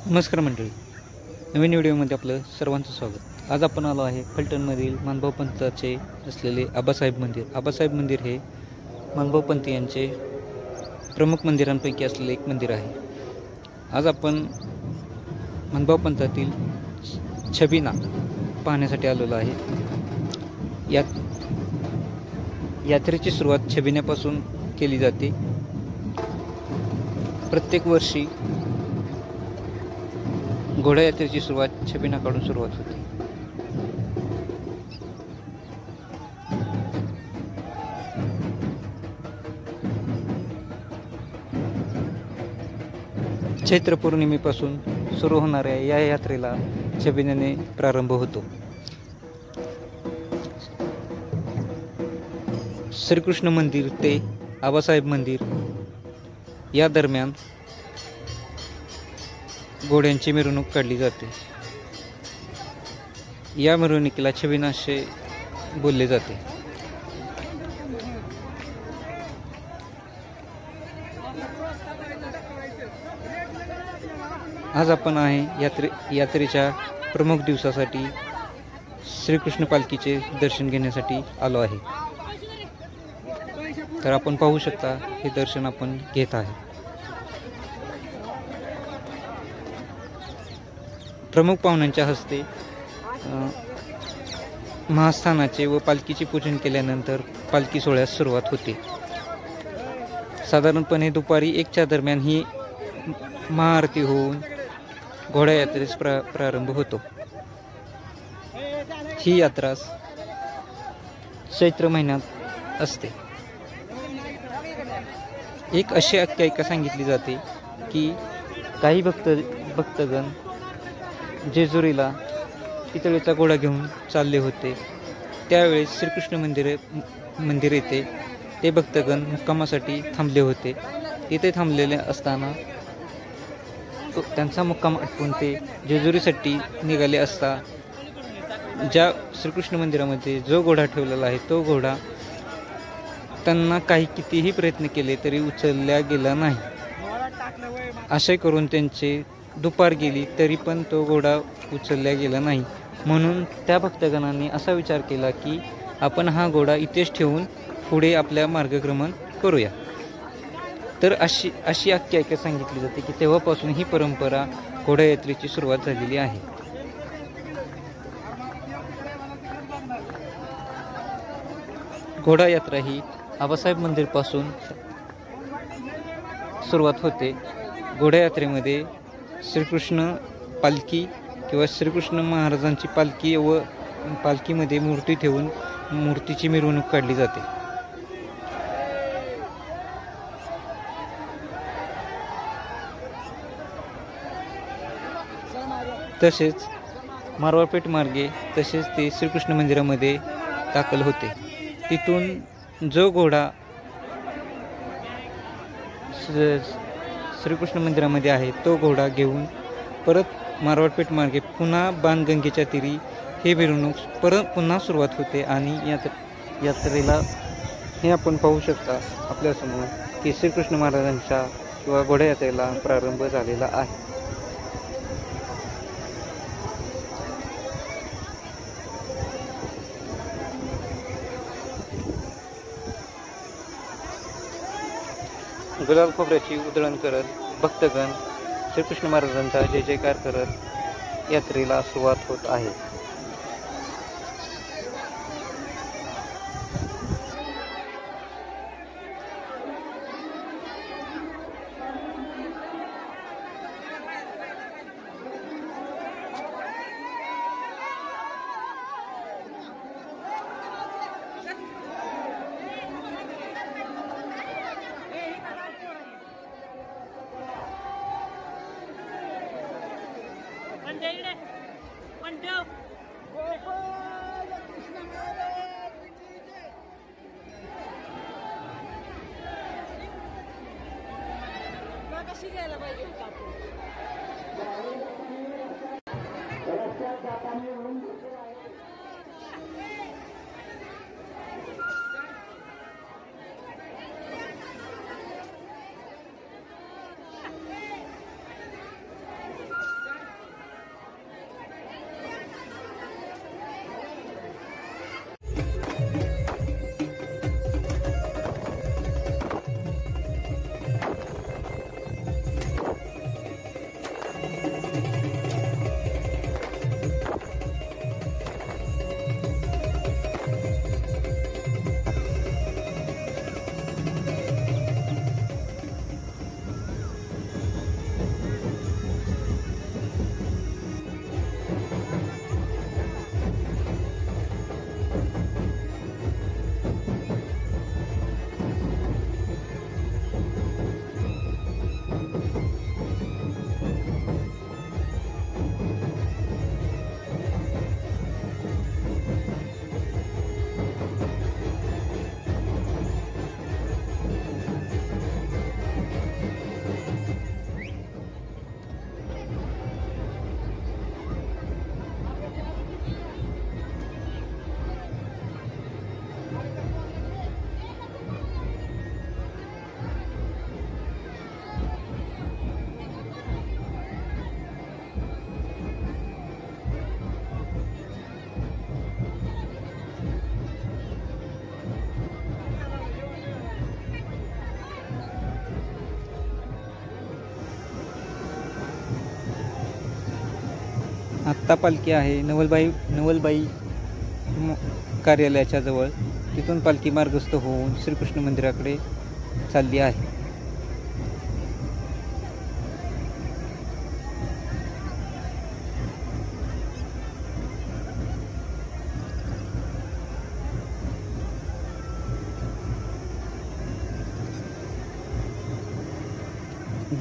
नमस्कार मंडळी, नवीन व्हिडिओमध्ये आपलं सर्वांचं स्वागत। आज आपण आलो आहे फलटणमधील मानभाऊ पंथाचे असलेले आबासाहेब मंदिर। आबासाहेब मंदिर हे मानभाऊ पंथ यांचे प्रमुख मंदिरांपैकी असलेले एक मंदिर आहे। आज आपण मानभाऊ पंथातील छबिना पाहण्यासाठी आलेलो आहे। यात्रेची सुरुवात छबिन्यापासून केली जाते। प्रत्येक वर्षी घोडा यात्रेची सुरुवात छबिनाकडून सुरुवात होते। चैत्र पौर्णिमेपासून सुरू होणाऱ्या या यात्रेला छबिन्याने प्रारंभ होतो। श्रीकृष्ण मंदिर ते आबासाहेब मंदिर या दरम्यान घोड्यांची मिरवणूक काढली जाते। या मिरवणुकीला छबिना असे बोलले जाते। आज आपण आहे यात्रेच्या प्रमुख दिवसासाठी श्रीकृष्ण पालखीचे दर्शन घेण्यासाठी आलो आहे। तर आपण पाहू शकता हे दर्शन आपण घेत आहे। प्रमुख पाहुण्यांच्या हस्ते महास्थानाचे व पालखीचे पूजन केल्यानंतर पालखी सोहळ्यास सुरुवात होते। साधारणपणे दुपारी 1च्या दरम्यान ही महाआरती होऊन घोडा यात्रेस प्रारंभ होतो। ही यात्रा चैत्र महिन्यात असते। एक अशी आख्यायिका सांगितली जाते की काही भक्तगण जेजुरीला पितळेचा घोडा घेऊन चालले होते। त्यावेळेस श्रीकृष्ण मंदिर येथे ते भक्तगण मुक्कामासाठी थांबले होते। तिथे थांबलेले असताना त्यांचा मुक्काम आटपून ते जेजुरीसाठी निघाले असता ज्या श्रीकृष्ण मंदिरामध्ये जो घोडा ठेवलेला आहे तो घोडा त्यांना कितीही प्रयत्न केले तरी उचलल्या गेला नाही। असे करून त्यांचे दुपार गेली तरी पण तो घोडा उचलला गेला नाही। म्हणून त्या भक्तगणांनी असा विचार केला की आपण हा घोडा इथेच ठेवून पुढे आपल्या मार्गक्रमण करूया। तर अशी आख्यायिका सांगितली जाते की तेव्हापासून ही परंपरा घोडा यात्रेची सुरुवात झालेली आहे। घोडा यात्रा ही आबासाहेब मंदिर पासून सुरुवात होते। घोडा यात्रेमध्ये श्रीकृष्ण पालखी किंवा श्रीकृष्ण महाराजांची पालखी व पालखीमध्ये मूर्ती ठेवून मूर्तीची मिरवणूक काढली जाते। तसेच मारवापेठ मार्गे तसेच ते श्रीकृष्ण मंदिरामध्ये दाखल होते। तिथून जो घोडा श्रीकृष्ण मंदिरामध्ये आहे तो घोडा घेऊन परत मारवाडपेठ मार्गे पुन्हा बाणगंगेच्या तीरी हे मिरवणूक पुन्हा सुरुवात होते। आणि यात्रेला हे आपण पाहू शकता आपल्यासमोर की श्रीकृष्ण महाराजांच्या किंवा घोडा यात्रेला प्रारंभ झालेला आहे। गुलाल खोबऱ्याची उधळण करत भक्तगण श्रीकृष्ण महाराजांचा जय जयकार करत यात्रेला सुरुवात होत आहे। आत्ता पालखी आहे नवलबाई कार्यालयाच्या जवळ. तिथून पालखी मार्गस्थ होऊन श्रीकृष्ण मंदिराकडे चालली आहे.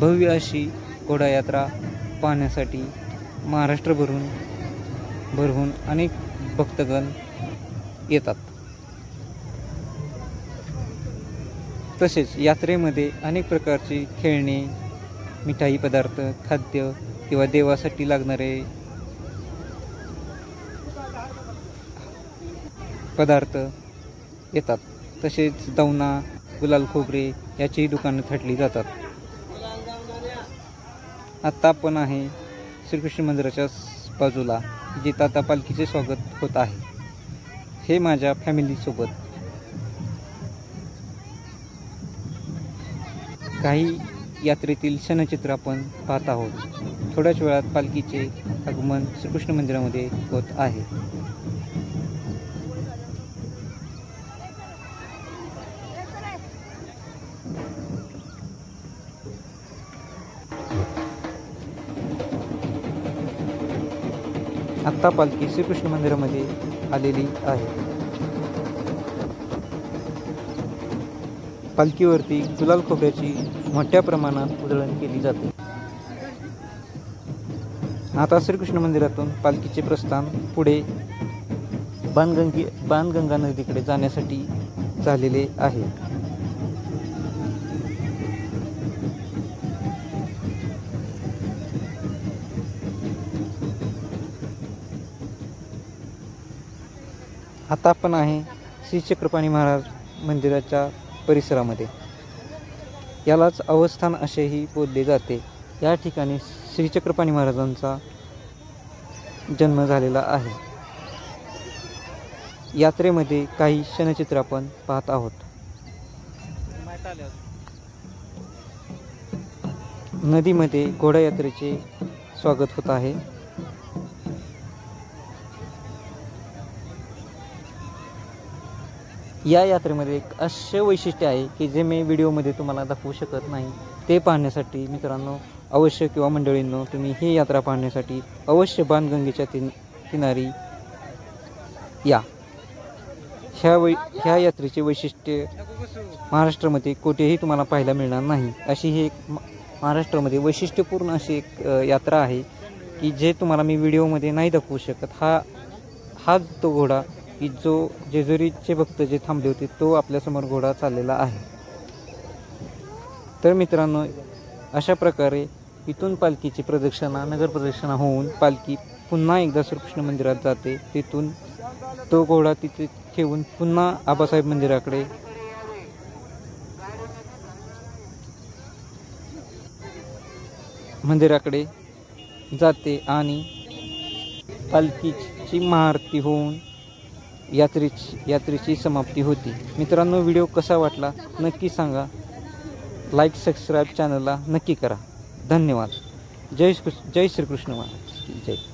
भव्य अशी घोडायात्रा पाहण्यासाठी महाराष्ट्रभरून अनेक भक्तगण येतात. तसेच यात्रेमध्ये अनेक प्रकारची खेळणी, मिठाई पदार्थ, खाद्य किंवा देवासाठी लागणारे पदार्थ येतात. तसेच दवना, गुलाल खोबरे याचीही दुकानं थाटली जातात. आत्ता आपण आहे श्रीकृष्ण मंदिराच्या बाजूला, जिथे आता पालखीचे स्वागत होत आहे. हे माझ्या फॅमिलीसोबत. काही यात्रेतील क्षणचित्र आपण पाहत आहोत. थोड्याच वेळात पालखीचे आगमन श्रीकृष्ण मंदिरामध्ये होत आहे. आत्ता पालखी श्रीकृष्ण मंदिरामध्ये आलेली आहे. पालखीवरती गुलाल खोबऱ्याची मोठ्या प्रमाणात उधळण केली जाते. आता श्रीकृष्ण मंदिरातून पालखीचे प्रस्थान पुढे बाणगंगा नदीकडे जाण्यासाठी झालेले आहे. आता आपण आहे श्री चक्रपाणी महाराज मंदिराच्या परिसरामध्ये. यालाच अवस्थान असेही बोलले जाते. या ठिकाणी श्री चक्रपाणी महाराजांचा जन्म झालेला आहे. यात्रेमध्ये काही क्षणचित्र आपण पाहत आहोत. नदीमध्ये घोडायात्रेचे स्वागत होत आहे. या यात्रेमध्ये एक असे वैशिष्ट्य आहे की जे मी व्हिडिओमध्ये तुम्हाला दाखवू शकत नाही. ते पाहण्यासाठी मित्रांनो अवश्य किंवा मंडळींनो तुम्ही ही यात्रा पाहण्यासाठी अवश्य बाणगंगेच्या किनारी या. ह्या यात्रेचे वैशिष्ट्य महाराष्ट्रामध्ये कुठेही तुम्हाला पाहायला मिळणार नाही. अशी ही एक महाराष्ट्रामध्ये वैशिष्ट्यपूर्ण अशी एक यात्रा आहे की जे तुम्हाला मी व्हिडिओमध्ये नाही दाखवू शकत. हा तो घोडा की जो जेजुरीचे भक्त जे थांबले होते तो आपल्यासमोर घोडा चाललेला आहे. तर मित्रांनो अशा प्रकारे इथून पालखीची नगर प्रदक्षिणा होऊन पालखी पुन्हा एकदा श्रीकृष्ण मंदिरात जाते. तिथून तो घोडा तिथे ठेवून पुन्हा आबासाहेब मंदिराकडे जाते आणि पालखीची महाआरती होऊन यात्रेची समाप्ती होती. मित्रांनो व्हिडिओ कसा वाटला नक्की सांगा. लाईक सबस्क्राईब चॅनलला नक्की करा. धन्यवाद. जय श्रीकृष्ण महाराज. जय.